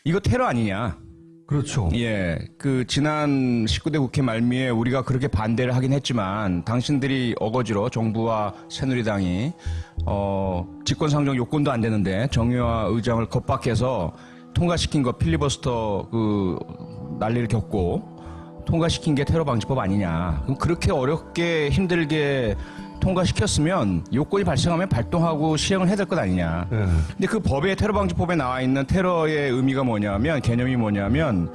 이거 테러 아니냐? 그렇죠. 예, 그 지난 19대 국회 말미에 우리가 그렇게 반대를 하긴 했지만 당신들이 어거지로 정부와 새누리당이 직권상정 요건도 안 되는데 정의화 의장을 겁박해서 통과시킨 거 필리버스터 그 난리를 겪고 통과시킨 게 테러 방지법 아니냐? 그럼 그렇게 어렵게 힘들게 통과시켰으면 요건이 발생하면 발동하고 시행을 해야 될 것 아니냐. 네. 근데 그 법에 테러방지법에 나와 있는 테러의 의미가 뭐냐면 개념이 뭐냐면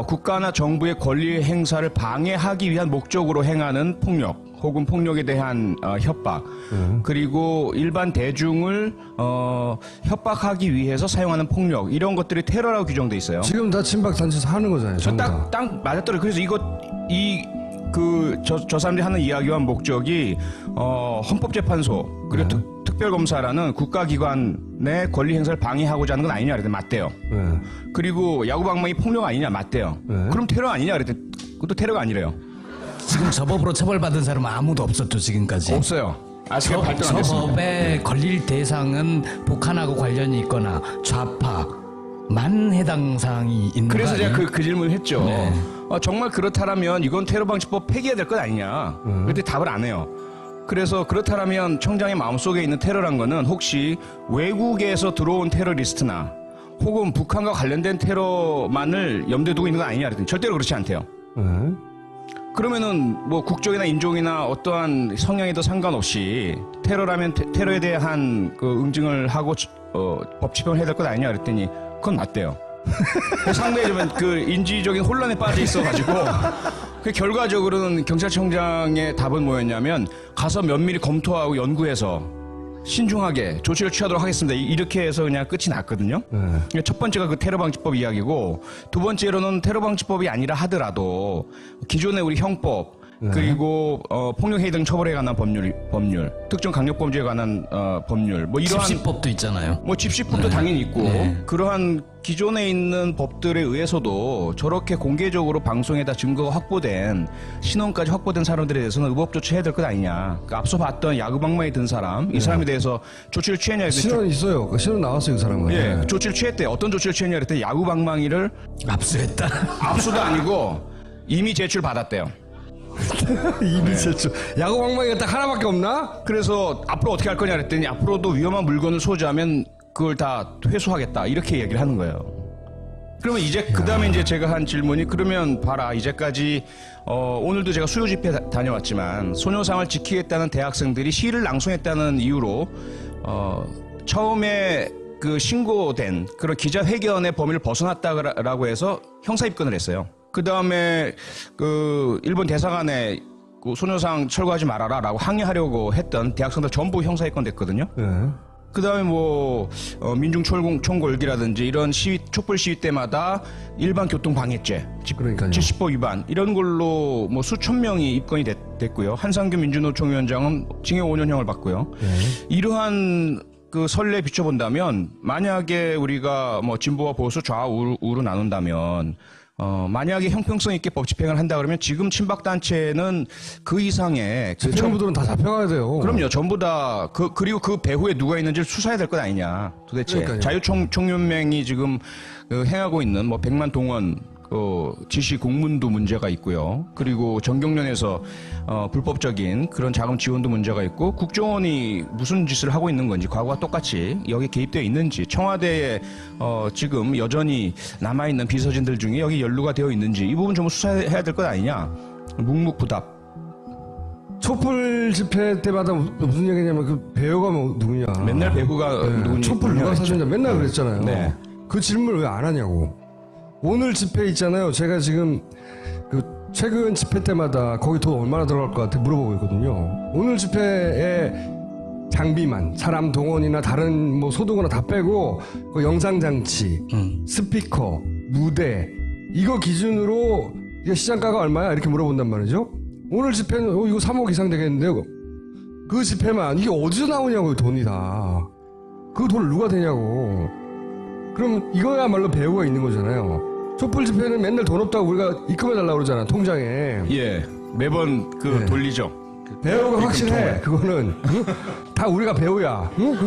국가나 정부의 권리 행사를 방해하기 위한 목적으로 행하는 폭력 혹은 폭력에 대한 협박 그리고 일반 대중을 협박하기 위해서 사용하는 폭력 이런 것들이 테러라고 규정돼 있어요. 지금 다 친박 단체에서 하는 거잖아요. 딱 맞았더라고요. 그래서 저 사람들이 하는 이야기와 목적이 헌법재판소 그리고 특별검사라는 국가기관의 권리 행사를 방해하고자 하는 건 아니냐 그랬더니 맞대요. 네. 그리고 야구방망이 폭력 아니냐 맞대요. 네. 그럼 테러 아니냐 그랬더니 그것도 테러가 아니래요. 지금 저 법으로 처벌받은 사람은 아무도 없었죠 지금까지. 없어요. 아직 발동 안 저 됐습니다. 법에 걸릴 대상은 북한하고 관련이 있거나 좌파만 해당 사항이 있는 그래서 거 제가 아니에요? 그 질문을 했죠. 네. 정말 그렇다라면 이건 테러방지법 폐기해야 될 것 아니냐. 그런데 답을 안 해요. 그래서 그렇다라면 청장의 마음속에 있는 테러란 거는 혹시 외국에서 들어온 테러리스트나 혹은 북한과 관련된 테러만을 염두에 두고 있는 건 아니냐 그랬더니 절대로 그렇지 않대요. 네. 그러면은 뭐 국적이나 인종이나 어떠한 성향에도 상관없이 테러라면 테러에 대한 그 응징을 하고 법 집행을 해야 될 것 아니냐 그랬더니 그건 맞대요. 상당히 좀 그 인지적인 혼란에 빠져 있어가지고 그 결과적으로는 경찰청장의 답은 뭐였냐면 가서 면밀히 검토하고 연구해서 신중하게 조치를 취하도록 하겠습니다. 이렇게 해서 그냥 끝이 났거든요. 첫 번째가 그 테러방지법 이야기고 두 번째로는 테러방지법이 아니라 하더라도 기존의 우리 형법 그리고 폭력해이 등 처벌에 관한 법률, 특정 강력범죄에 관한 법률, 뭐 이러한 집시법도 있잖아요. 뭐 집시법도 당연히 있고 그러한 기존에 있는 법들에 의해서도 저렇게 공개적으로 방송에다 증거가 확보된 신원까지 확보된 사람들에 대해서는 의법 조치해야 될 것 아니냐. 그러니까 앞서 봤던 야구방망이 든 사람, 이 사람에 대해서 조치를 취했냐 했더니 신원 있어요. 그 신원 나왔어요, 그 사람은. 예, 조치를 취했대. 어떤 조치를 취했냐 그랬더니 야구방망이를 압수했다. 압수도 아니고 이미 제출 받았대요. 이미 제출. 야구 방망이가 딱 하나밖에 없나? 그래서 앞으로 어떻게 할 거냐 그랬더니 앞으로도 위험한 물건을 소지하면 그걸 다 회수하겠다 이렇게 얘기를 하는 거예요. 그러면 이제 그 다음에 이제 제가 한 질문이 그러면 봐라 이제까지 오늘도 제가 수요 집회 다녀왔지만 소녀상을 지키겠다는 대학생들이 시를 낭송했다는 이유로 처음에 그 신고된 그런 기자회견의 범위를 벗어났다라고 해서 형사 입건을 했어요. 그 다음에 그 일본 대사관에 그 소녀상 철거하지 말아라라고 항의하려고 했던 대학생들 전부 형사 입건됐거든요. 네. 그 다음에 뭐 민중 총궐기라든지 이런 시위 촛불 시위 때마다 일반 교통 방해죄, 그러니까요. 70법 위반 이런 걸로 뭐 수천 명이 입건이 됐고요. 한상규 민주노총위원장은 징역 5년형을 받고요. 이러한 그 선례에 비춰본다면 만약에 우리가 뭐 진보와 보수 좌우로 나눈다면 만약에 형평성 있게 법 집행을 한다 그러면 지금 친박 단체는 그 이상의 그 집행부들은 다 잡혀가야 돼요. 그럼요. 전부 다 그리고 그 배후에 누가 있는지를 수사해야 될 것 아니냐. 도대체 그러니까요. 자유총연맹이 지금 행하고 있는 뭐 100만 동원 지시 공문도 문제가 있고요. 그리고 정경련에서 불법적인 그런 자금 지원도 문제가 있고 국정원이 무슨 짓을 하고 있는 건지 과거와 똑같이 여기 개입되어 있는지 청와대에 지금 여전히 남아있는 비서진들 중에 여기 연루가 되어 있는지 이 부분 좀 수사해야 될 것 아니냐. 묵묵부답. 촛불 집회 때마다 무슨 얘기냐면 그 배우가 뭐 누구냐. 맨날 배구가 누군지 촛불 누가 사주냐 맨날 그랬잖아요. 네. 그 질문을 왜 안 하냐고. 오늘 집회 있잖아요. 제가 지금 그 최근 집회 때마다 거기 돈 얼마나 들어갈 것 같아 물어보고 있거든요. 오늘 집회에 장비만 사람 동원이나 다른 뭐 소득이나 다 빼고 그 영상 장치, 스피커, 무대 이거 기준으로 이게 시장가가 얼마야 이렇게 물어본단 말이죠. 오늘 집회는 이거 3억 이상 되겠는데요. 그 집회만 이게 어디서 나오냐고 돈이 다. 그 돈을 누가 대냐고. 그럼 이거야말로 배우가 있는 거잖아요. 촛불 집회는 맨날 돈 없다고 우리가 입금해달라고 그러잖아 통장에. 예, 매번 네. 돌리죠. 배우가 입금 확실해. 통화에. 그거는 응? 다 우리가 배우야. 응?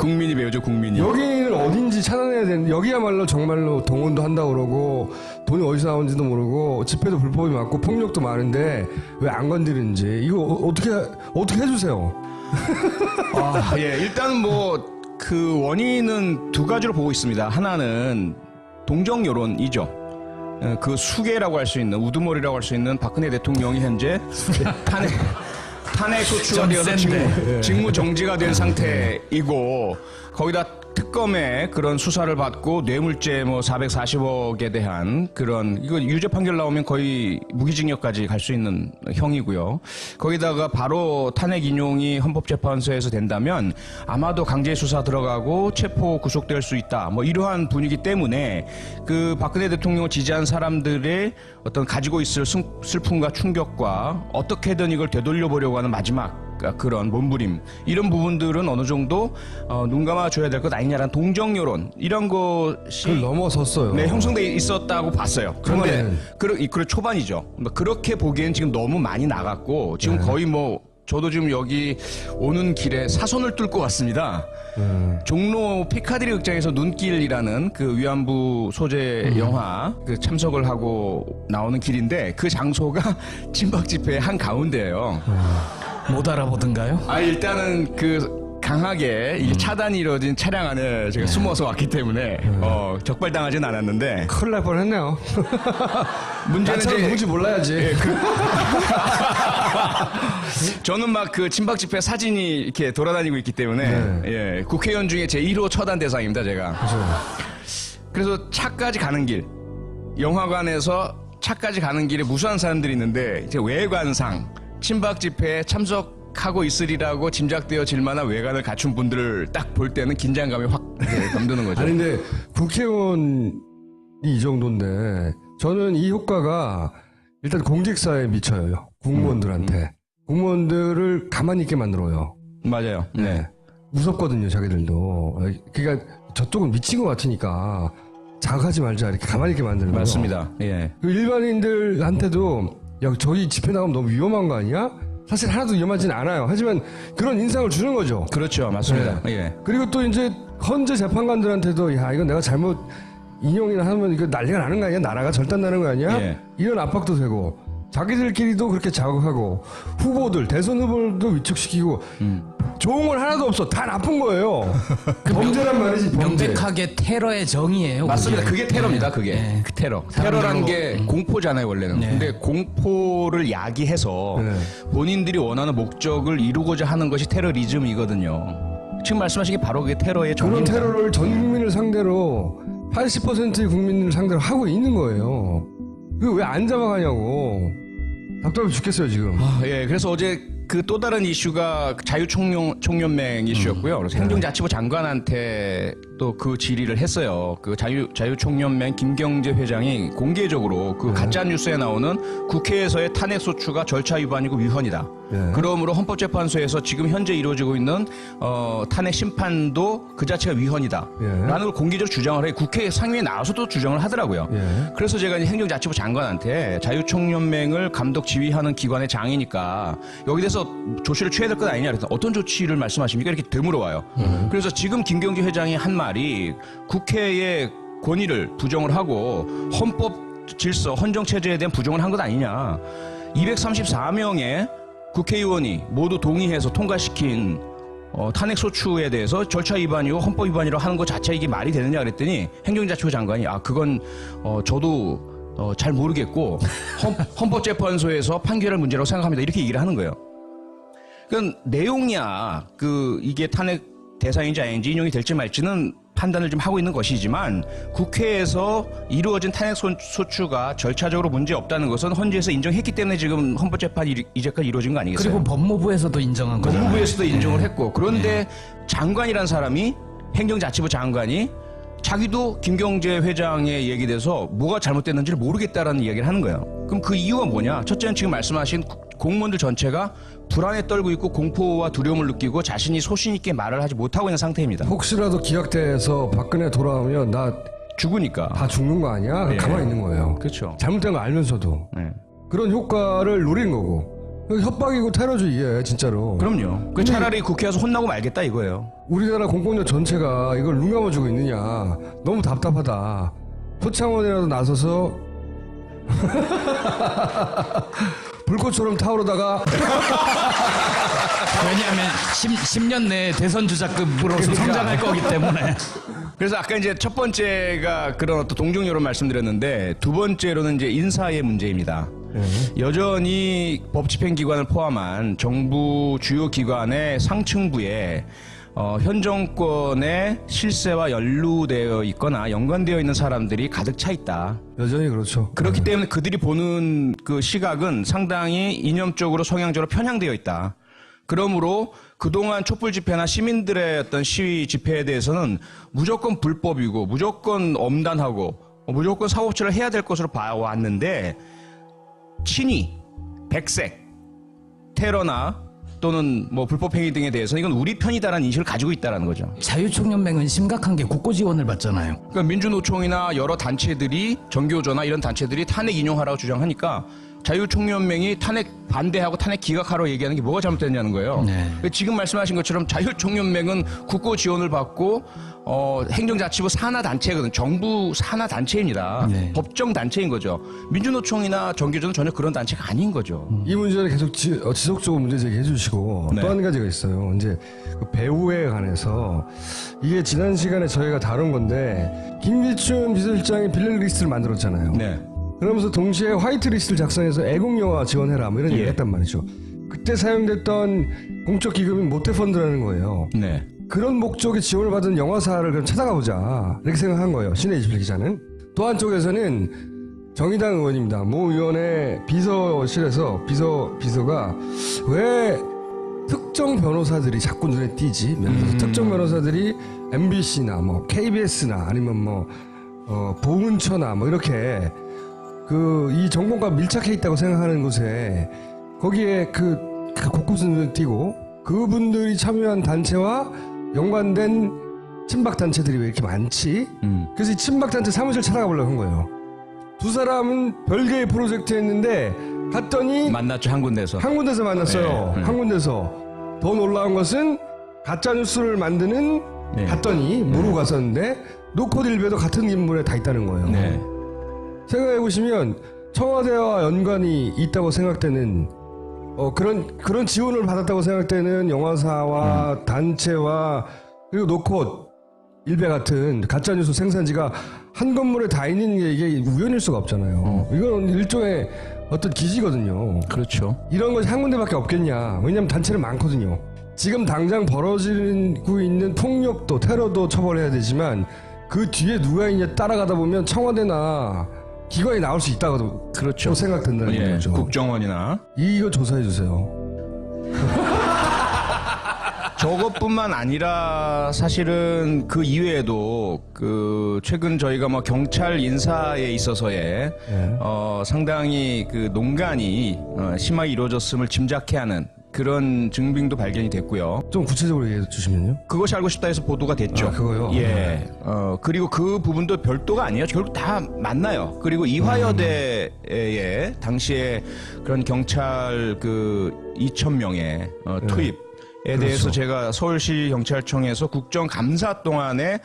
국민이 배우죠, 국민이. 여기는 어딘지 찾아내야 되는데 여기야말로 정말로 동원도 한다고 그러고 돈이 어디서 나오는지도 모르고 집회도 불법이 많고 폭력도 많은데 왜 안 건드리는지 이거 어떻게 해주세요. 아, 예, 일단 뭐 그 원인은 두 가지로 보고 있습니다. 하나는 동정 여론이죠. 그 수계라고 할 수 있는 우두머리라고 할 수 있는 박근혜 대통령이 현재 탄핵 소추가 되어서 직무 정지가 된 상태이고 거기다 특검에 그런 수사를 받고 뇌물죄 뭐 440억에 대한 그런 이거 유죄 판결 나오면 거의 무기징역까지 갈 수 있는 형이고요. 거기다가 바로 탄핵 인용이 헌법재판소에서 된다면 아마도 강제 수사 들어가고 체포 구속될 수 있다. 뭐 이러한 분위기 때문에 그 박근혜 대통령을 지지한 사람들의 어떤 가지고 있을 슬픔과 충격과 어떻게든 이걸 되돌려 보려고 하는 마지막 그런 몸부림 이런 부분들은 어느 정도 눈 감아줘야 될 것 아니냐라는 동정 여론 이런 것이 그걸 넘어섰어요. 네, 형성돼 있었다고 봤어요. 그런데 그 초반이죠. 그렇게 보기엔 지금 너무 많이 나갔고 지금 거의 뭐 저도 지금 여기 오는 길에 사선을 뚫고 왔습니다. 종로 피카디리 극장에서 눈길이라는 그 위안부 소재 영화 그 참석을 하고 나오는 길인데 그 장소가 친박 집회의 한 가운데예요. 못 알아보던가요? 아 일단은 그 강하게 이게 차단이 이루어진 차량 안에 제가 숨어서 왔기 때문에 적발당하진 않았는데 큰일 날 뻔했네요. 문제는 나처럼 이제 누군지 몰라야지. 저는 막 그 친박 집회 사진이 이렇게 돌아다니고 있기 때문에 예, 국회의원 중에 제 1호 처단 대상입니다 제가. 그래서 차까지 가는 길 영화관에서 차까지 가는 길에 무수한 사람들이 있는데 이제 외관상 친박 집회에 참석하고 있으리라고 짐작되어질 만한 외관을 갖춘 분들을 딱 볼 때는 긴장감이 확 감도는 거죠. 아니 근데 국회의원이 이 정도인데 저는 이 효과가 일단 공직사에 미쳐요. 공무원들한테. 공무원들을 가만히 있게 만들어요. 맞아요. 네. 무섭거든요, 자기들도. 그러니까 저쪽은 미친 것 같으니까 자극하지 말자 이렇게 가만히 있게 만드는 거예요. 맞습니다. 예. 그 일반인들한테도 야 저희 집회 나가면 너무 위험한 거 아니야? 사실 하나도 위험하진 않아요. 하지만 그런 인상을 주는 거죠. 그렇죠. 맞습니다. 예. 그리고 또 이제 헌재 재판관들한테도 야 이건 내가 잘못 인용이나 하면 이거 난리가 나는 거 아니야? 나라가 절단나는 거 아니야? 예. 이런 압박도 되고 자기들끼리도 그렇게 자극하고 후보들 대선 후보들도 위축시키고 좋은 건 하나도 없어. 다 나쁜 거예요. 범죄란 말이지 범죄. 명백하게 테러의 정의예요. 맞습니다. 그게 테러입니다. 그게 네. 그 테러. 테러라는 게 공포잖아요 원래는. 네. 근데 공포를 야기해서 네. 본인들이 원하는 목적을 이루고자 하는 것이 테러리즘이거든요. 지금 말씀하신 게 바로 그게 테러의 그런 정의입니다. 테러를 전 국민을 상대로 80%의 국민을 상대로 하고 있는 거예요. 그거 왜 안 잡아가냐고. 답답해 죽겠어요 지금. 예, 그래서 어제 그 또 다른 이슈가 자유총연맹 이슈였고요. 그래서 행정자치부 장관한테 또 그 질의를 했어요. 그 자유총연맹 김경재 회장이 공개적으로 그 가짜 뉴스에 나오는 국회에서의 탄핵 소추가 절차 위반이고 위헌이다. 그러므로 헌법재판소에서 지금 현재 이루어지고 있는 탄핵 심판도 그 자체가 위헌이다. 라는 걸 공개적으로 주장을 해 국회 상위에 나와서도 주장을 하더라고요. 그래서 제가 이제 행정자치부 장관한테 자유총연맹을 감독 지휘하는 기관의 장이니까 여기 대해서 조치를 취해야 될 것 아니냐 그래서 어떤 조치를 말씀하십니까? 이렇게 되물어와요. 그래서 지금 김경재 회장이 한 말이 국회의 권위를 부정을 하고 헌법 질서, 헌정체제에 대한 부정을 한 것 아니냐. 234명의 국회의원이 모두 동의해서 통과시킨 탄핵 소추에 대해서 절차 위반이고 헌법 위반이라고 하는 것 자체 이게 말이 되느냐 그랬더니 행정자치부 장관이 그건 저도 잘 모르겠고 헌법재판소에서 판결할 문제라고 생각합니다. 이렇게 얘기를 하는 거예요. 그건 내용이야 이게 탄핵 대상인지 아닌지 인용이 될지 말지는 판단을 좀 하고 있는 것이지만 국회에서 이루어진 탄핵 소추가 절차적으로 문제 없다는 것은 헌재에서 인정했기 때문에 지금 헌법재판이 이제까지 이루어진 거 아니겠어요? 그리고 법무부에서도 인정한 거죠. 법무부에서도 인정을 했고 그런데 장관이란 사람이 행정자치부 장관이 자기도 김경재 회장의 얘기에 대해서 뭐가 잘못됐는지를 모르겠다라는 이야기를 하는 거예요. 그럼 그 이유가 뭐냐? 첫째는 지금 말씀하신 공무원들 전체가 불안에 떨고 있고 공포와 두려움을 느끼고 자신이 소신 있게 말을 하지 못하고 있는 상태입니다. 혹시라도 기각돼서 박근혜 돌아오면 나 죽으니까. 다 죽는 거 아니야? 예. 가만히 있는 거예요. 그렇죠. 잘못된 거 알면서도 네. 그런 효과를 노리는 거고 협박이고 테러죠 이게 진짜로. 그럼요. 그 차라리 국회 와서 혼나고 말겠다 이거예요. 우리나라 공권력 전체가 이걸 눈 감아주고 있느냐. 너무 답답하다. 표창원이라도 나서서 불꽃처럼 타오르다가 왜냐하면 10년 내에 대선 주자급으로서 성장할 거기 때문에. 그래서 아까 이제 첫 번째가 그런 어떤 동정 여론 말씀드렸는데 두 번째로는 이제 인사의 문제입니다. 여전히 법집행기관을 포함한 정부 주요 기관의 상층부에 현 정권의 실세와 연루되어 있거나 연관되어 있는 사람들이 가득 차 있다. 여전히 그렇죠. 그렇기 때문에 그들이 보는 그 시각은 상당히 이념적으로 성향적으로 편향되어 있다. 그러므로 그동안 촛불 집회나 시민들의 어떤 시위 집회에 대해서는 무조건 불법이고 무조건 엄단하고 무조건 사법처리를 해야 될 것으로 봐왔는데 친위, 백색, 테러나 또는 뭐 불법 행위 등에 대해서는 이건 우리 편이다라는 인식을 가지고 있다는 거죠. 자유총연맹은 심각한 게 국고 지원을 받잖아요. 그러니까 민주노총이나 여러 단체들이 정교조나 이런 단체들이 탄핵 인용하라고 주장하니까 자유총연맹이 탄핵 반대하고 탄핵 기각하라고 얘기하는 게 뭐가 잘못됐냐는 거예요. 네. 지금 말씀하신 것처럼 자유총연맹은 국고 지원을 받고 행정자치부 산하단체거든. 정부 산하단체입니다. 네. 법정 단체인 거죠. 민주노총이나 정교조는 전혀 그런 단체가 아닌 거죠. 이 문제를 계속 지속적으로 문제 제기해 주시고 네. 또 한 가지가 있어요. 이제 그 배우에 관해서 이게 지난 시간에 저희가 다룬 건데 김기춘 비서실장이 빌리리스트를 만들었잖아요. 네. 그러면서 동시에 화이트리스트를 작성해서 애국영화 지원해라 뭐 이런 예. 얘기를 했단 말이죠. 그때 사용됐던 공적 기금이 모태펀드라는 거예요. 네. 그런 목적의 지원을 받은 영화사를 그럼 찾아가 보자 이렇게 생각한 거예요. 신혜지필 기자는. 또 한쪽에서는 정의당 의원입니다. 모 의원의 비서실에서 비서가 왜 특정 변호사들이 자꾸 눈에 띄지? 예를 들어서 특정 변호사들이 MBC나 뭐 KBS나 아니면 뭐 보훈처나 뭐 이렇게 이 정권과 밀착해 있다고 생각하는 곳에 거기에 그 곳곳에 눈에 띄고 그분들이 참여한 단체와 연관된 친박 단체들이 왜 이렇게 많지? 그래서 이 친박 단체 사무실 찾아가 보려고 한 거예요. 두 사람은 별개의 프로젝트였는데 갔더니 만났죠, 한 군데서. 한 군데서 만났어요. 네. 한 군데서. 더 놀라운 것은 가짜 뉴스를 만드는 네. 갔더니 모르고 갔었는데 노코딜베도 같은 인물에 다 있다는 거예요. 네. 생각해 보시면 청와대와 연관이 있다고 생각되는 그런 지원을 받았다고 생각되는 영화사와 단체와 그리고 노콧 일베 같은 가짜뉴스 생산지가 한 건물에 다 있는 게 이게 우연일 수가 없잖아요. 이건 일종의 어떤 기지거든요. 그렇죠. 이런 것이 한 군데밖에 없겠냐. 왜냐하면 단체는 많거든요. 지금 당장 벌어지고 있는 폭력도 테러도 처벌해야 되지만 그 뒤에 누가 있냐 따라가다 보면 청와대나 기관이 나올 수 있다고도 그렇죠. 생각된다는 예, 거죠. 국정원이나. 이거 조사해 주세요. 저것뿐만 아니라 사실은 그 이외에도 최근 저희가 뭐 경찰 인사에 있어서의 상당히 농간이 심하게 이루어졌음을 짐작케 하는 그런 증빙도 발견이 됐고요. 좀 구체적으로 얘기해 주시면요. 그것이 알고 싶다 해서 보도가 됐죠. 아, 그거요? 예. 그리고 그 부분도 별도가 아니에요. 결국 다 만나요. 그리고 이화여대의 당시에 그런 경찰 2,000명의 투입. 에 대해서 그렇죠. 제가 서울시 경찰청에서 국정감사 동안에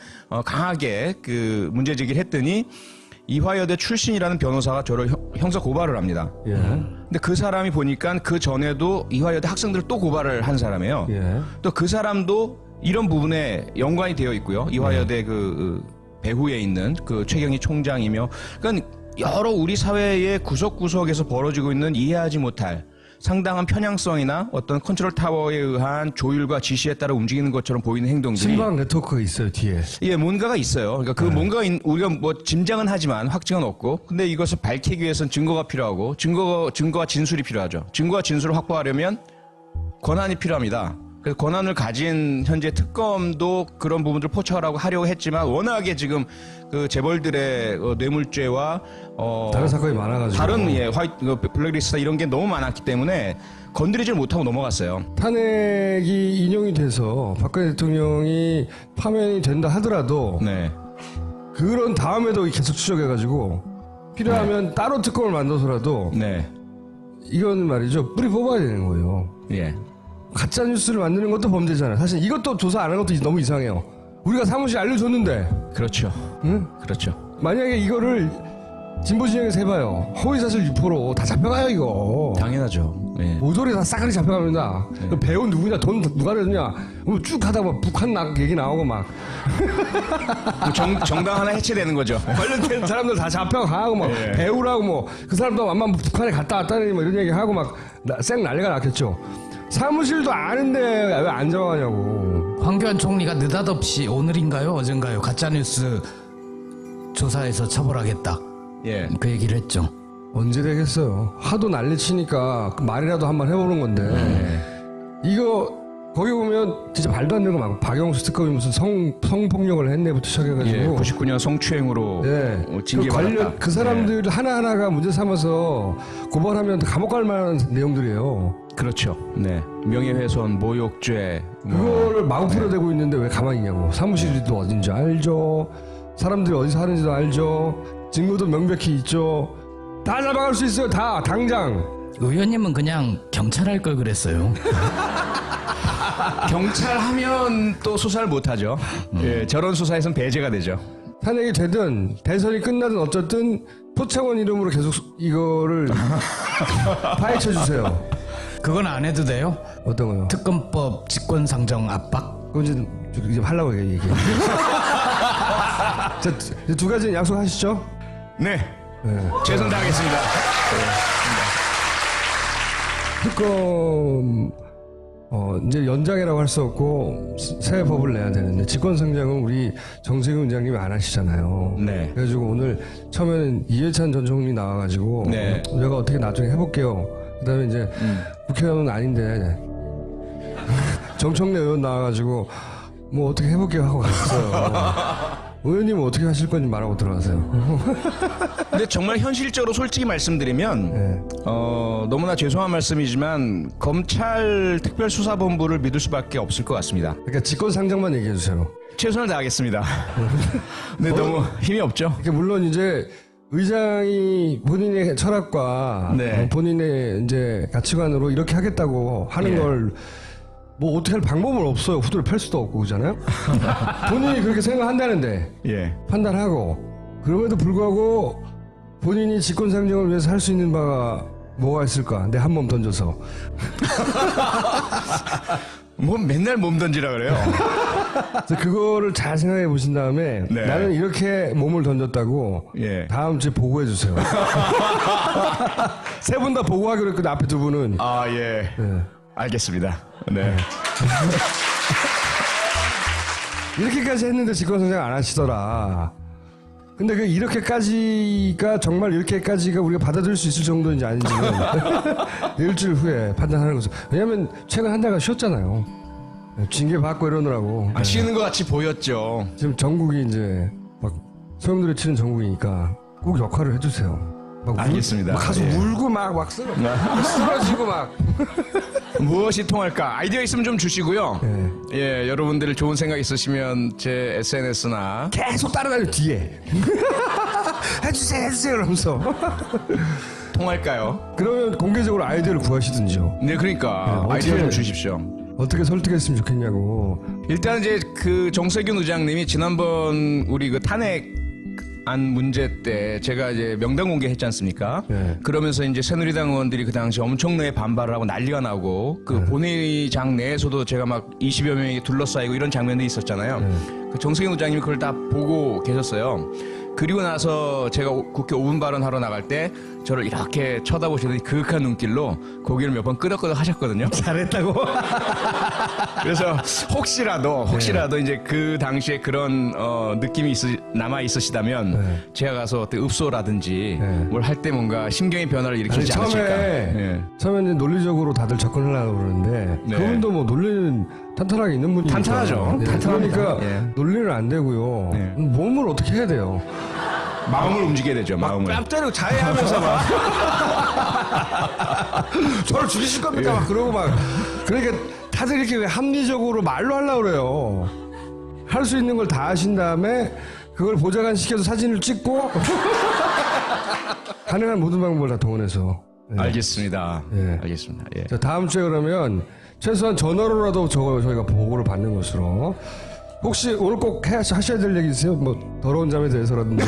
강하게 문제 제기를 했더니 이화여대 출신이라는 변호사가 저를 형사 고발을 합니다. 예. 근데 그 사람이 보니까 그 전에도 이화여대 학생들을 또 고발을 한 사람이에요. 예. 또 그 사람도 이런 부분에 연관이 되어 있고요. 이화여대 배후에 있는 최경희 총장이며, 그러니까 여러 우리 사회의 구석구석에서 벌어지고 있는 이해하지 못할 상당한 편향성이나 어떤 컨트롤 타워에 의한 조율과 지시에 따라 움직이는 것처럼 보이는 행동들이 친박 네트워크가 있어요 뒤에. 예, 뭔가가 있어요. 그러니까 뭔가가 우리가 뭐 짐작은 하지만 확증은 없고, 근데 이것을 밝히기 위해서는 증거가 필요하고 증거와 진술이 필요하죠. 증거와 진술을 확보하려면 권한이 필요합니다. 그래서 권한을 가진 현재 특검도 그런 부분들을 포착하라고 하려고 했지만 워낙에 지금 재벌들의 뇌물죄와 다른 사건이 많아가지고. 다른 블랙리스트 이런 게 너무 많았기 때문에 건드리질 못하고 넘어갔어요. 탄핵이 인용이 돼서 박근혜 대통령이 파면이 된다 하더라도 네. 그런 다음에도 계속 추적해가지고 필요하면 따로 특검을 만들어서라도 네. 이건 말이죠. 뿌리 뽑아야 되는 거예요. 예. 가짜 뉴스를 만드는 것도 범죄잖아요. 사실 이것도 조사 안 한 것도 너무 이상해요. 우리가 사무실 알려줬는데, 그렇죠. 응? 그렇죠. 만약에 이거를 진보 진영에서 해봐요. 허위사실 유포로 다 잡혀가요 이거. 당연하죠. 예. 모조리 다 싸그리 잡혀갑니다. 그 배우 누구냐, 돈 누가 내느냐, 쭉 하다가 막 북한 얘기 나오고 막 정당 하나 해체되는 거죠. 관련된 사람들 다 잡혀가고 막 예. 배우라고 뭐 그 사람도 아마 북한에 갔다 왔다니 뭐 이런 얘기 하고 막 쌩 난리가 났겠죠. 사무실도 아는데 왜 안 잡아가냐고. 황교안 총리가 느닷없이 오늘인가요 어젠가요 가짜뉴스 조사해서 처벌하겠다 예. 그 얘기를 했죠. 언제 되겠어요. 하도 난리치니까 그 말이라도 한번 해보는 건데 이거 거기 보면 진짜 말도 안 되는 거 많고 박영수 특검이 무슨 성폭력을 했네부터 시작해가지고 예. 99년 성추행으로 네. 징계 그 받았다. 그 사람들 하나하나가 문제 삼아서 고발하면 감옥 갈 만한 내용들이에요. 그렇죠. 네. 명예훼손, 모욕죄. 그거를 마구 풀어대고 있는데 왜 가만히 있냐고. 사무실도 어딘지 알죠. 사람들이 어디서 하는지도 알죠. 증거도 명백히 있죠. 다 잡아갈 수 있어요. 다 당장. 의원님은 그냥 경찰 할 걸 그랬어요. 경찰 하면 또 수사를 못 하죠. 예. 저런 수사에선 배제가 되죠. 탄핵이 되든 대선이 끝나든 어쨌든 표창원 이름으로 계속 이거를 파헤쳐 주세요. 그건 안 해도 돼요? 어떤 거요? 특검법 직권상정 압박? 그건 이제 하려고 얘기해. 자, 두 가지 약속하시죠? 네. 네. 최선 다하겠습니다. 특검 이제 연장이라고 할 수 없고 새 법을 내야 되는데 직권상정은 우리 정세균 원장님이 안 하시잖아요. 네. 그래가지고 오늘 처음에는 이해찬 전 총리 나와가지고 네. 내가 어떻게 나중에 해볼게요. 그다음에 이제 국회의원은 아닌데 정청래 의원 나와가지고 뭐 어떻게 해볼게요 하고 갔어요. 의원님은 어떻게 하실 건지 말하고 들어가세요. 근데 정말 현실적으로 솔직히 말씀드리면 네. 너무나 죄송한 말씀이지만 검찰 특별수사본부를 믿을 수밖에 없을 것 같습니다. 그러니까 직권상정만 얘기해 주세요. 최선을 다하겠습니다. 근데 너무 힘이 없죠. 그러니까 물론 이제 의장이 본인의 철학과 네. 본인의 이제 가치관으로 이렇게 하겠다고 하는 예. 걸 뭐 어떻게 할 방법은 없어요. 후드를 펼 수도 없고 그잖아요. 본인이 그렇게 생각한다는데 예. 판단하고 그럼에도 불구하고 본인이 직권상정을 위해서 할 수 있는 바가 뭐가 있을까? 내 한 몸 던져서 뭐 맨날 몸 던지라 그래요. 그래서 그거를 잘 생각해 보신 다음에 네. 나는 이렇게 몸을 던졌다고 예. 다음 주에 보고해 주세요. 세 분 다 보고하기로 했거든. 앞에 두 분은. 아 예. 네. 알겠습니다. 네. 이렇게까지 했는데 직권상정 안 하시더라. 근데 그 이렇게까지가 정말 이렇게까지가 우리가 받아들일 수 있을 정도인지 아닌지는 일주일 후에 판단하는 거죠. 왜냐하면 최근 한 달간 쉬었잖아요. 징계 받고 이러느라고. 아시는 것 같이 보였죠. 지금 전국이 이제 막 소용돌이 치는 전국이니까 꼭 역할을 해주세요. 막 알겠습니다. 막 가서 예. 울고 막 쓰러지고 막. 무엇이 통할까? 아이디어 있으면 좀 주시고요. 예. 예, 여러분들 좋은 생각 있으시면 제 SNS나 계속 따라다녀 뒤에. 해주세요 이러면서. 통할까요? 그러면 공개적으로 아이디어를 구하시든지요. 네, 그러니까 네, 아이디어 어떻게- 좀 주십시오. 어떻게 설득했으면 좋겠냐고. 일단 이제 그 정세균 의장님이 지난번 우리 그 탄핵 안 문제 때 제가 이제 명단 공개했지 않습니까? 네. 그러면서 이제 새누리당 의원들이 그 당시 엄청나게 반발을 하고 난리가 나고 그 본회의장 내에서도 제가 막 20여 명이 둘러싸이고 이런 장면들이 있었잖아요. 그 정세균 의장님이 그걸 다 보고 계셨어요. 그리고 나서 제가 국회 5분 발언하러 나갈 때 저를 이렇게 쳐다보시더니 그윽한 눈길로 고개를 몇 번 끄덕끄덕 하셨거든요. 잘했다고. 그래서 혹시라도 이제 그 당시에 그런 느낌이 남아 있으시다면 네. 제가 가서 어떤 읍소라든지 네. 뭘 할 때 뭔가 심경의 변화를 일으키지 않으실까. 예. 처음에는 논리적으로 다들 접근하려고 그러는데 네. 그분도 뭐 논리는 탄탄하게 있는 분이니까. 탄탄하죠. 탄탄합니다. 그러니까 예. 논리는 안 되고요. 네. 몸을 어떻게 해야 돼요? 마음을 움직여야 되죠. 마음을. 뺨 때리고 자해하면서 막 저를 죽이실 겁니까? 막 그러고 막 그러니까 다들 이렇게 왜 합리적으로 말로 하려고 그래요. 할 수 있는 걸 다 하신 다음에 그걸 보좌관 시켜서 사진을 찍고 가능한 모든 방법을 다 동원해서 알겠습니다. 예. 알겠습니다. 예. 자, 다음 주에 그러면 최소한 전화로라도 저희가 보고를 받는 것으로. 혹시 오늘 꼭 하셔야 될 얘기 있으세요? 뭐 더러운 잠에 대해서라든지.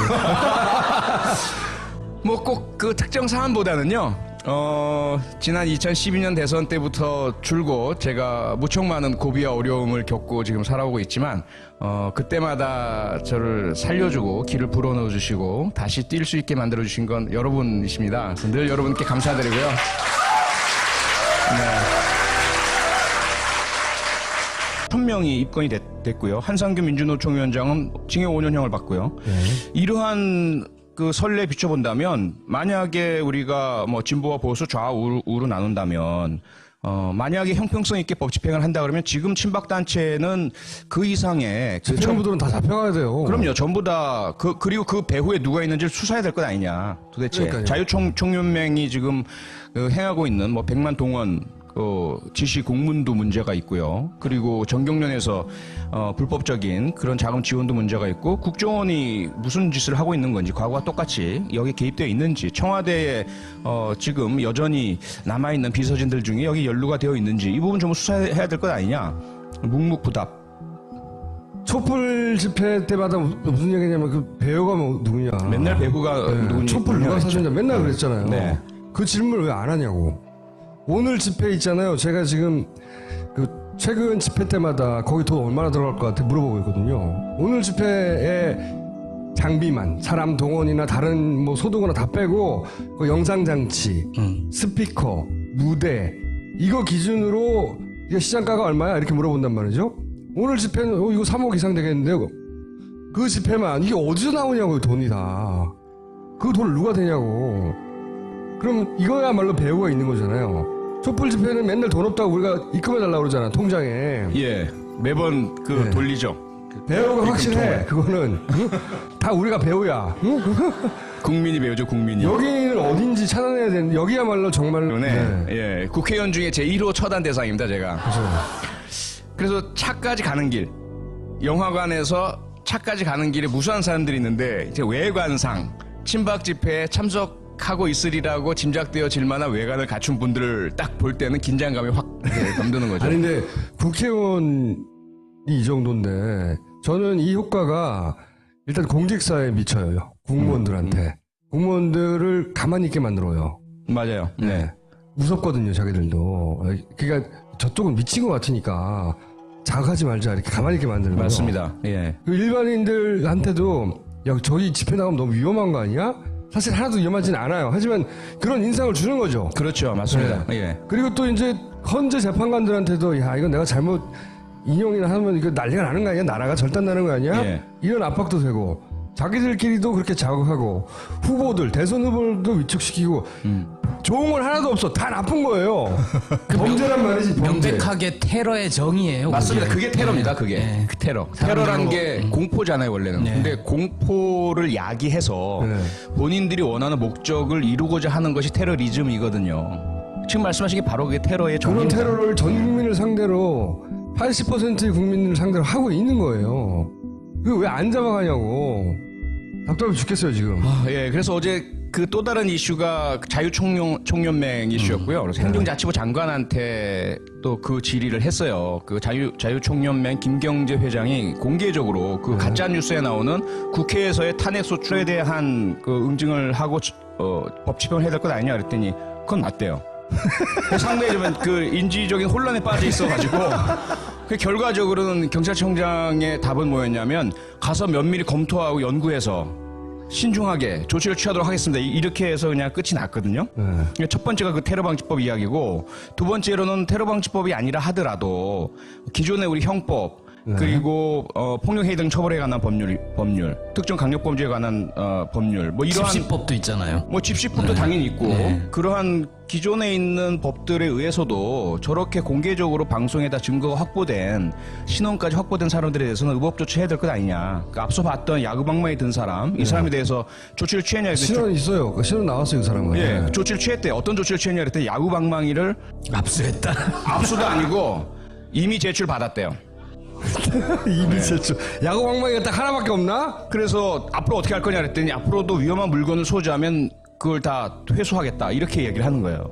뭐 꼭 그 특정 사안보다는요. 지난 2012년 대선 때부터 줄곧 제가 무척 많은 고비와 어려움을 겪고 지금 살아오고 있지만 그때마다 저를 살려주고 길을 불어넣어 주시고 다시 뛸 수 있게 만들어 주신 건 여러분이십니다. 그래서 늘 여러분께 감사드리고요. 네. 1000명이 입건이 됐고요. 한상규 민주노총 위원장은 징역 5년형을 받고요. 이러한 그 선례에 비춰본다면 만약에 우리가 뭐 진보와 보수 좌우로 나눈다면 만약에 형평성 있게 법 집행을 한다 그러면 지금 친박 단체는 그 이상의 그 친구들은 다 잡혀가야 돼요. 그럼요. 전부 다 그리고 그 배후에 누가 있는지를 수사해야 될 것 아니냐. 도대체 그러니까요. 자유총연맹이 지금 행하고 있는 뭐 100만 동원 지시 공문도 문제가 있고요. 그리고 정경련에서 불법적인 그런 자금 지원도 문제가 있고 국정원이 무슨 짓을 하고 있는 건지 과거와 똑같이 여기 개입되어 있는지 청와대에 지금 여전히 남아있는 비서진들 중에 여기 연루가 되어 있는지 이 부분 좀 수사해야 될 것 아니냐. 묵묵부답. 촛불 집회 때마다 무슨 얘기냐면 그 배우가 뭐 누구냐. 맨날 배구가 누구니 촛불 누가 사줬냐 맨날 그랬잖아요. 네. 그 질문을 왜 안 하냐고. 오늘 집회 있잖아요. 제가 지금 그 최근 집회 때마다 거기 돈 얼마나 들어갈 것 같아 물어보고 있거든요. 오늘 집회에 장비만 사람 동원이나 다른 뭐 소득이나 다 빼고 그 영상 장치, 스피커, 무대 이거 기준으로 이게 시장가가 얼마야 이렇게 물어본단 말이죠. 오늘 집회는 이거 3억 이상 되겠는데요. 그 집회만 이게 어디서 나오냐고 돈이 다. 그 돈을 누가 대냐고. 그럼 이거야말로 배우가 있는 거잖아요. 촛불 집회는 맨날 돈 없다고 우리가 입금해달라고 그러잖아 통장에. 예. 매번 네. 돌리죠. 배우가 확실해. 그거는 다 우리가 배우야. 응? 국민이 배우죠, 국민이. 여기는 어딘지 찾아내야 되는데 여기야말로 정말. 네. 예. 국회의원 중에 제 1호 처단 대상입니다, 제가. 그래서 차까지 가는 길, 영화관에서 차까지 가는 길에 무수한 사람들이 있는데 이제 외관상 친박 집회에 참석하고 있으리라고 짐작되어질 만한 외관을 갖춘 분들을 딱 볼 때는 긴장감이 확 덤드는 거죠. 아니 근데 국회의원이 이 정도인데 저는 이 효과가 일단 공직사에 미쳐요. 공무원들한테. 공무원들을 가만히 있게 만들어요. 맞아요. 네. 무섭거든요, 자기들도. 그러니까 저쪽은 미친 것 같으니까 자극하지 말자 이렇게 가만히 있게 만드는 거예요. 맞습니다. 예. 그 일반인들한테도 야 저기 집회 나가면 너무 위험한 거 아니야? 사실 하나도 위험하진 않아요. 하지만 그런 인상을 주는 거죠. 그렇죠. 맞습니다. 네. 예. 그리고 또 이제 헌재 재판관들한테도 야 이건 내가 잘못 인용이나 하면 이거 난리가 나는 거 아니야? 나라가 절단나는 거 아니야? 예. 이런 압박도 되고 자기들끼리도 그렇게 자극하고 후보들 대선 후보들도 위축시키고 좋은 건 하나도 없어. 다 나쁜 거예요. 범죄란 말이지. 범죄. 명백하게 테러의 정의예요. 맞습니다. 그게. 그게 테러입니다. 그게. 네. 그 테러. 사람들로- 테러란 게 공포잖아요, 원래는. 네. 근데 공포를 야기해서 네. 본인들이 원하는 목적을 이루고자 하는 것이 테러리즘이거든요. 지금 말씀하신 게 바로 그게 테러의 그런 정의입니다. 테러를 전 국민을 상대로 80%의 국민을 상대로 하고 있는 거예요. 그거 왜 안 잡아가냐고. 답답해 죽겠어요 지금. 예, 그래서 어제 그 또 다른 이슈가 자유총연맹 이슈였고요. 그래서 행정자치부 장관한테 또 그 질의를 했어요. 그 자유총연맹 김경재 회장이 공개적으로 그 가짜 뉴스에 나오는 국회에서의 탄핵 소추에 대한 그 응징을 하고 법 집행을 해야 될 것 아니냐 그랬더니 그건 맞대요. 상당히 그 인지적인 혼란에 빠져 있어가지고 그 결과적으로는 경찰청장의 답은 뭐였냐면 가서 면밀히 검토하고 연구해서 신중하게 조치를 취하도록 하겠습니다. 이렇게 해서 그냥 끝이 났거든요. 첫 번째가 그 테러방지법 이야기고 두 번째로는 테러방지법이 아니라 하더라도 기존의 우리 형법 그리고 폭력행위 등 처벌에 관한 법률, 특정 강력범죄에 관한 법률, 뭐 이러한 집시법도 있잖아요. 뭐 집시법도 당연히 있고 그러한 기존에 있는 법들에 의해서도 저렇게 공개적으로 방송에다 증거가 확보된 신원까지 확보된 사람들에 대해서는 의법 조치해야 될 것 아니냐. 그러니까 앞서 봤던 야구방망이 든 사람 이 사람에 대해서 조치를 취했냐 했더니 신원 있어요. 그 신원 나왔어요 그 사람은. 예, 조치를 취했대. 어떤 조치를 취했냐 그랬더니 야구방망이를 압수했다. 압수도 아니고 이미 제출 받았대요. 이미 제출. 야구 방망이가 딱 하나밖에 없나? 그래서 앞으로 어떻게 할 거냐 그랬더니 앞으로도 위험한 물건을 소지하면 그걸 다 회수하겠다 이렇게 얘기를 하는 거예요.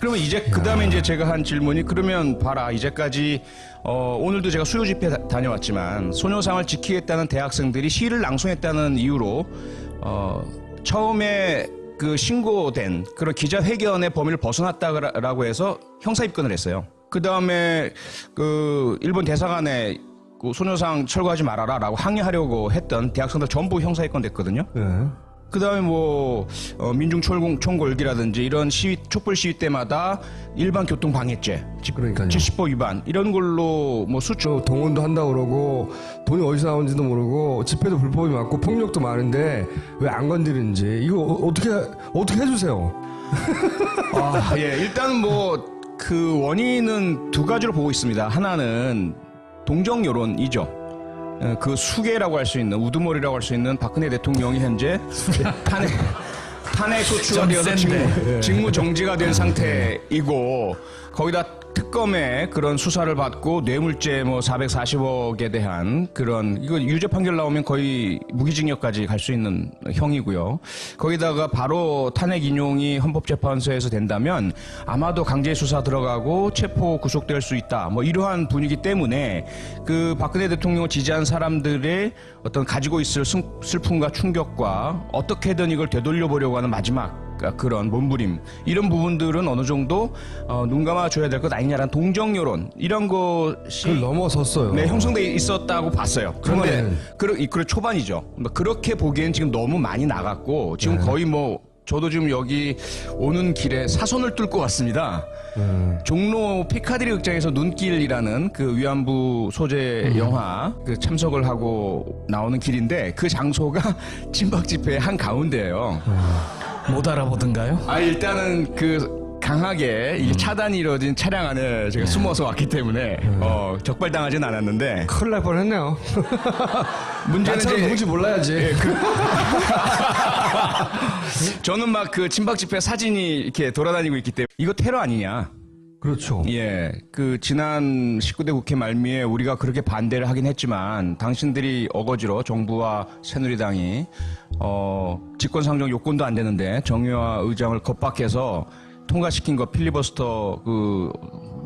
그러면 이제 그 다음에 이제 제가 한 질문이 그러면 봐라 이제까지 오늘도 제가 수요 집회 다녀왔지만 소녀상을 지키겠다는 대학생들이 시를 낭송했다는 이유로 처음에 그 신고된 그런 기자회견의 범위를 벗어났다라고 해서 형사 입건을 했어요. 그 다음에 그 일본 대사관에 그 소녀상 철거하지 말아라라고 항의하려고 했던 대학생들 전부 형사 입건 됐거든요. 네. 그 다음에 뭐 민중총궐기라든지 이런 시위 촛불 시위 때마다 일반 교통 방해죄, 그러니까요. 70법 위반 이런 걸로 뭐 수출 동원도 한다고 그러고 돈이 어디서 나오는지도 모르고 집회도 불법이 많고 폭력도 많은데 왜 안 건드리는지 이거 어떻게 해주세요. 예, 일단 뭐 그 원인은 두 가지로 보고 있습니다. 하나는 동정 여론이죠. 그 수계라고 할 수 있는 우두머리라고 할 수 있는 박근혜 대통령이 현재 탄핵 소추가 되어서 직무 정지가 된 상태이고 거기다 특검의 그런 수사를 받고 뇌물죄 뭐 440억에 대한 그런 이거 유죄 판결 나오면 거의 무기징역까지 갈 수 있는 형이고요. 거기다가 바로 탄핵 인용이 헌법재판소에서 된다면 아마도 강제 수사 들어가고 체포 구속될 수 있다. 뭐 이러한 분위기 때문에 그 박근혜 대통령을 지지한 사람들의 어떤 가지고 있을 슬픔과 충격과 어떻게든 이걸 되돌려 보려고 하는 마지막 그런 몸부림 이런 부분들은 어느 정도 눈 감아줘야 될 것 아니냐라는 동정 여론 이런 것이 그걸 넘어섰어요. 네, 형성돼 있었다고 봤어요. 그런데 그러면은- 그 초반이죠. 그렇게 보기엔 지금 너무 많이 나갔고 지금 거의 뭐 저도 지금 여기 오는 길에 사선을 뚫고 왔습니다. 종로 피카디리 극장에서 눈길이라는 그 위안부 소재 영화 그 참석을 하고 나오는 길인데 그 장소가 친박 집회의 한 가운데예요. 못 알아보던가요? 일단은 그 강하게 이게 차단이 이루어진 차량 안에 제가 숨어서 왔기 때문에 적발당하진 않았는데 큰일 날 뻔했네요. 문제는 나처럼 이제 누군지 몰라야지. 저는 막 그 친박 집회 사진이 이렇게 돌아다니고 있기 때문에 이거 테러 아니냐? 그렇죠. 예, 그 지난 19대 국회 말미에 우리가 그렇게 반대를 하긴 했지만 당신들이 어거지로 정부와 새누리당이 직권상정 요건도 안 되는데 정의화 의장을 겁박해서 통과시킨 거 필리버스터 그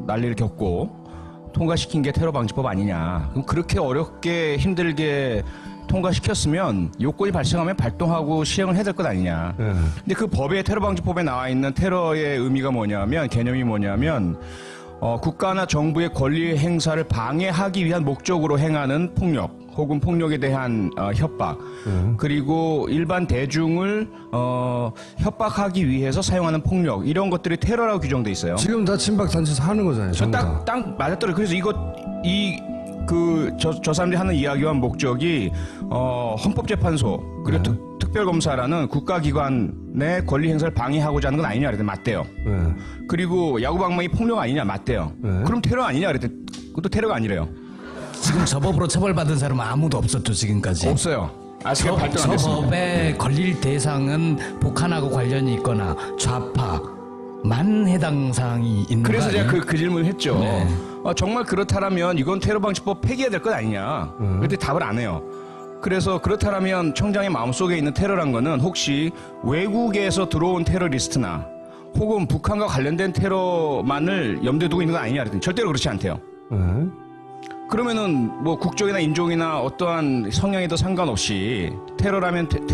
난리를 겪고 통과시킨 게 테러 방지법 아니냐? 그럼 그렇게 어렵게 힘들게 통과시켰으면 요건이 발생하면 발동하고 시행을 해야 될 것 아니냐. 네. 근데 그 법에 테러방지법에 나와 있는 테러의 의미가 뭐냐면 개념이 뭐냐면 국가나 정부의 권리 행사를 방해하기 위한 목적으로 행하는 폭력 혹은 폭력에 대한 협박 그리고 일반 대중을 협박하기 위해서 사용하는 폭력 이런 것들이 테러라고 규정돼 있어요. 지금 다 친박 단체에서 하는 거잖아요. 전부 다. 딱 맞았더라고요. 그래서 저 사람들이 하는 이야기와 목적이 헌법재판소 그리고 특별검사라는 국가기관의 권리 행사를 방해하고자 하는 건 아니냐 그랬더니 맞대요. 네. 그리고 야구방망이 폭력 아니냐 맞대요. 네. 그럼 테러 아니냐 그랬더니 그것도 테러가 아니래요. 지금 저 법으로 처벌받은 사람은 아무도 없었죠 지금까지. 없어요. 아직 발동 안 저 됐습니다. 법에 걸릴 대상은 북한하고 관련이 있거나 좌파만 해당 사항이 있는 거 그래서 아니에요? 제가 그 질문을 했죠. 네. 정말 그렇다면 이건 테러방지법 폐기해야 될 것 아니냐. 그랬더니 답을 안 해요. 그래서 그렇다면 청장의 마음속에 있는 테러란 거는 혹시 외국에서 들어온 테러리스트나 혹은 북한과 관련된 테러만을 염두에 두고 있는 건 아니냐 그랬더니 절대로 그렇지 않대요. 네. 그러면은 뭐 국적이나 인종이나 어떠한 성향에도 상관없이 테러라면 테러